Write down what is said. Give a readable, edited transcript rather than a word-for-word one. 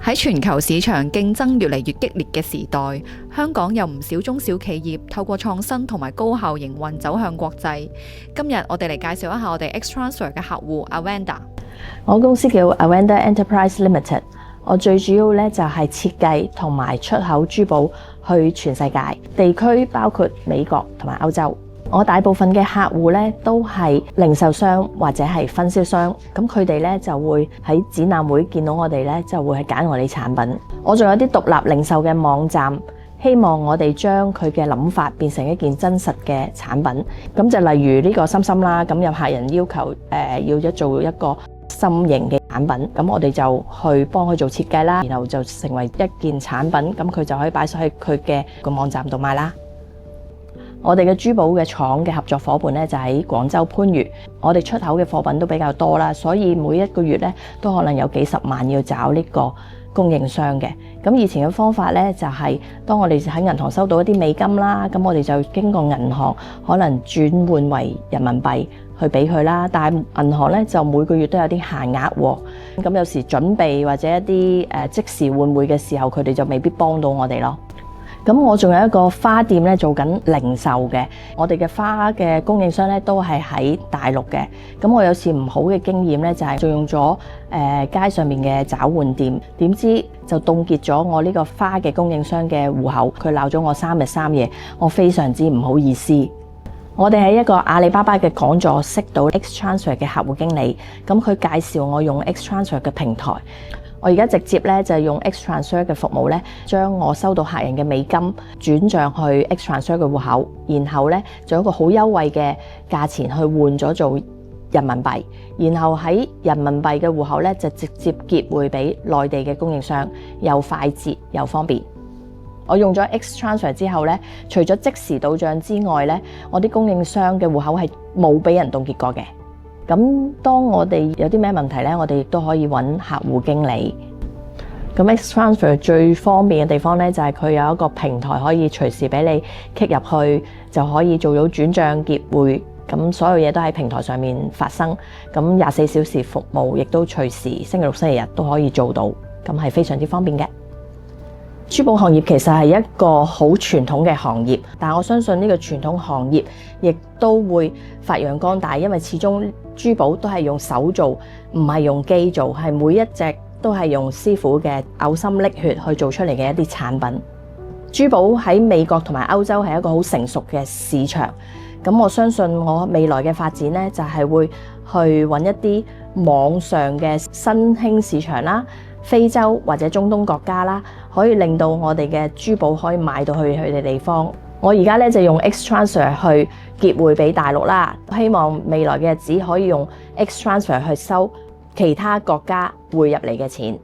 喺全球市場競爭越嚟越激烈嘅時代，香港有唔少中小企業透過創新同埋高效營運走向國際。今日我哋嚟介紹一下我哋 Xtransfer 嘅客戶 Avenda。我公司叫 Avenda Enterprise Limited， 我最主要咧就係設計同埋出口珠寶去全世界，地區包括美國同埋歐洲。我大部分嘅客戶咧都係零售商或者係分銷商，咁佢哋咧就會喺展覽會見到我哋咧，就會係揀我哋產品。我仲有啲獨立零售嘅網站，希望我哋將佢嘅諗法變成一件真實嘅產品。咁就例如呢個心心啦，咁有客人要求要做一個心形嘅產品，咁我哋就去幫佢做設計啦，然後就成為一件產品，咁佢就可以擺上去佢嘅個網站度賣啦。我哋嘅珠寶嘅廠嘅合作夥伴咧就喺廣州番禺，我哋出口嘅貨品都比較多啦，所以每一個月咧都可能有幾十萬要找呢個供應商嘅。咁以前嘅方法咧就係當我哋喺銀行收到一啲美金啦，咁我哋就經過銀行可能轉換為人民幣去俾佢啦，但係銀行咧就每個月都有啲限額喎，咁有時準備或者一啲即時換匯嘅時候，佢哋就未必幫到我哋咯。咁我仲有一個花店咧做緊零售嘅，我哋嘅花嘅供應商咧都係喺大陸嘅。咁我有次唔好嘅經驗咧就係做用咗街上面嘅找換店，點知就凍結咗我呢個花嘅供應商嘅戶口，佢鬧咗我3日3夜，我非常之唔好意思。我哋喺一個阿里巴巴嘅講座識到 Xtransfer 嘅客戶經理，咁佢介紹我用 Xtransfer 嘅平台。我而家直接咧就用 Xtransfer 嘅服務咧，將我收到客人嘅美金轉帳去 Xtransfer 嘅戶口，然後咧就用一個好優惠嘅價錢去換咗做人民幣，然後喺人民幣嘅戶口咧就直接結匯俾內地嘅供應商，又快捷又方便。我用咗 Xtransfer 之後咧，除咗即時到帳之外咧，我啲供應商嘅戶口係冇俾人凍結過嘅。咁當我哋有啲咩問題咧，我哋亦都可以揾客戶經理。咁 Xtransfer 最方便嘅地方咧，就係佢有一個平台可以隨時俾你 click 入去，就可以做到轉帳結匯。咁所有嘢都喺平台上面發生。咁24小時服務，亦都隨時星期六、星期日都可以做到。咁係非常之方便嘅。珠寶行業其實係一個好傳統嘅行業，但我相信呢個傳統行業亦都會發揚光大，因為始終珠寶都係用手做，唔係用機做，係每一隻都係用師傅嘅嘔心瀝血去做出嚟嘅一啲產品。珠寶喺美國同埋歐洲係一個好成熟嘅市場，咁我相信我未來嘅發展呢，就係會去揾一啲網上嘅新興市場啦，非洲或者中東國家啦，可以令到我哋嘅珠寶可以賣到去佢哋地方。我而家咧就用 Xtransfer 去結匯俾大陸啦，希望未來嘅日子可以用 Xtransfer 去收其他國家匯入嚟嘅錢。